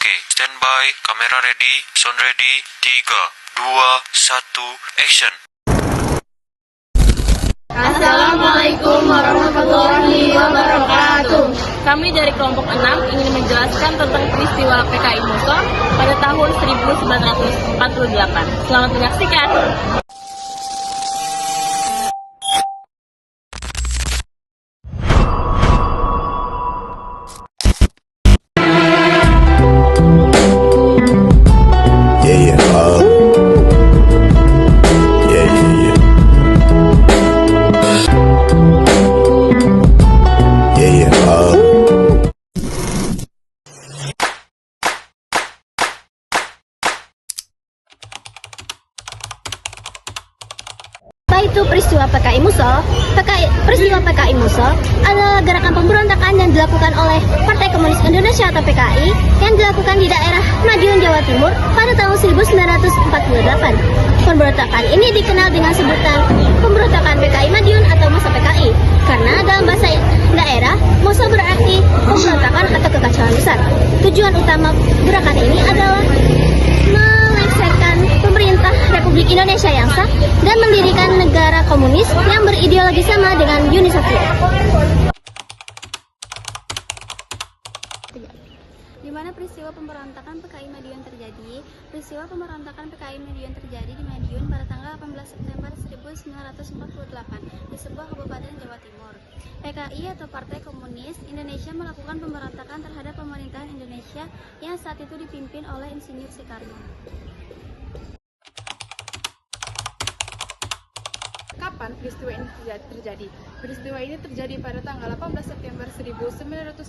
Oke, standby, kamera ready, sound ready, 3, 2, 1, action. Assalamualaikum warahmatullahi wabarakatuh. Kami dari kelompok 6 ingin menjelaskan tentang peristiwa PKI Muso pada tahun 1948. Selamat menyaksikan. Itu peristiwa PKI Muso adalah gerakan pemberontakan yang dilakukan oleh Partai Komunis Indonesia atau PKI yang dilakukan di daerah Madiun, Jawa Timur pada tahun 1948. Pemberontakan ini dikenal dengan sebutan pemberontakan PKI Madiun atau Muso PKI karena dalam bahasa daerah Muso berarti pemberontakan atau kekacauan besar. Tujuan utama gerakan ini adalah melengsarkan pemerintah Republik Indonesia yang sah dan mendirikan negara komunis yang berideologi sama dengan Uni Soviet. Di mana peristiwa pemberontakan PKI Madiun terjadi? Peristiwa pemberontakan PKI Madiun terjadi di Madiun pada tanggal 18 September 1948 di sebuah kabupaten Jawa Timur. PKI atau Partai Komunis Indonesia melakukan pemberontakan terhadap pemerintahan Indonesia yang saat itu dipimpin oleh Insinyur Soekarno. Kapan peristiwa ini terjadi? Peristiwa ini terjadi pada tanggal 18 September 1948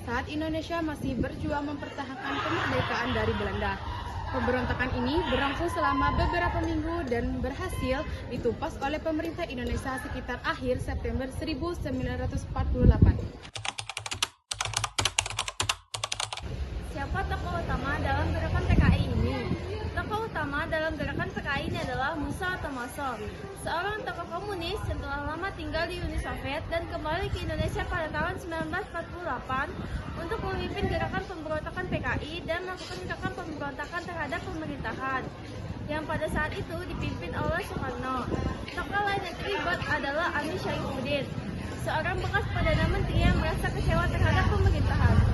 saat Indonesia masih berjuang mempertahankan kemerdekaan dari Belanda. Pemberontakan ini berlangsung selama beberapa minggu dan berhasil ditumpas oleh pemerintah Indonesia sekitar akhir September 1948. Siapa tokoh utama dalam gerakan PKI ini? Tokoh utama dalam gerakan PKI ini adalah Muso atau Moso, seorang tokoh komunis yang telah lama tinggal di Uni Soviet dan kembali ke Indonesia pada tahun 1948 untuk memimpin gerakan pemberontakan PKI dan melakukan gerakan pemberontakan terhadap pemerintahan yang pada saat itu dipimpin oleh Soekarno. Tokoh lain yang terlibat adalah Amir Syarifuddin, seorang bekas Perdana Menteri yang merasa kecewa terhadap pemerintahan.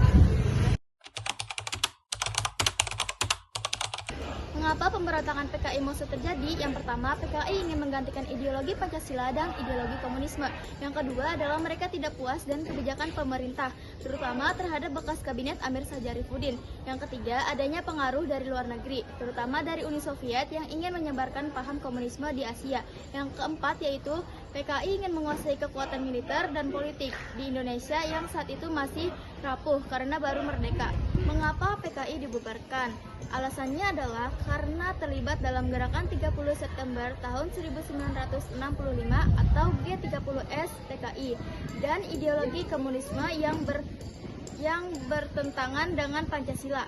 Mengapa pemberontakan PKI Muso terjadi? Yang pertama, PKI ingin menggantikan ideologi Pancasila dan ideologi komunisme. Yang kedua adalah mereka tidak puas dengan kebijakan pemerintah, terutama terhadap bekas kabinet Amir Syarifuddin. Yang ketiga, adanya pengaruh dari luar negeri, terutama dari Uni Soviet yang ingin menyebarkan paham komunisme di Asia. Yang keempat yaitu PKI ingin menguasai kekuatan militer dan politik di Indonesia yang saat itu masih rapuh karena baru merdeka. Mengapa PKI dibubarkan? Alasannya adalah karena terlibat dalam gerakan 30 September tahun 1965 atau G30S PKI dan ideologi komunisme yang bertentangan dengan Pancasila.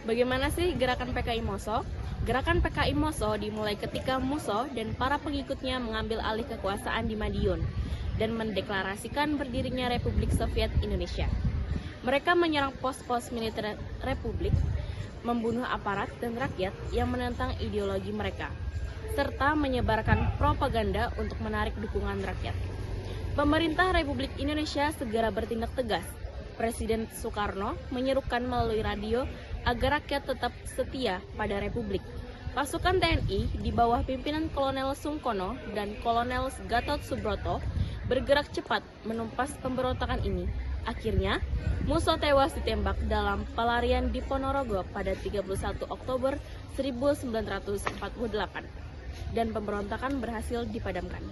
Bagaimana sih gerakan PKI Muso? Gerakan PKI Muso dimulai ketika Muso dan para pengikutnya mengambil alih kekuasaan di Madiun dan mendeklarasikan berdirinya Republik Soviet Indonesia. Mereka menyerang pos-pos militer Republik, membunuh aparat dan rakyat yang menentang ideologi mereka, serta menyebarkan propaganda untuk menarik dukungan rakyat. Pemerintah Republik Indonesia segera bertindak tegas. Presiden Soekarno menyerukan melalui radio agar rakyat tetap setia pada Republik. Pasukan TNI di bawah pimpinan Kolonel Sungkono dan Kolonel Gatot Subroto bergerak cepat menumpas pemberontakan ini. Akhirnya, Muso tewas ditembak dalam pelarian di Ponorogo pada 31 Oktober 1948 dan pemberontakan berhasil dipadamkan.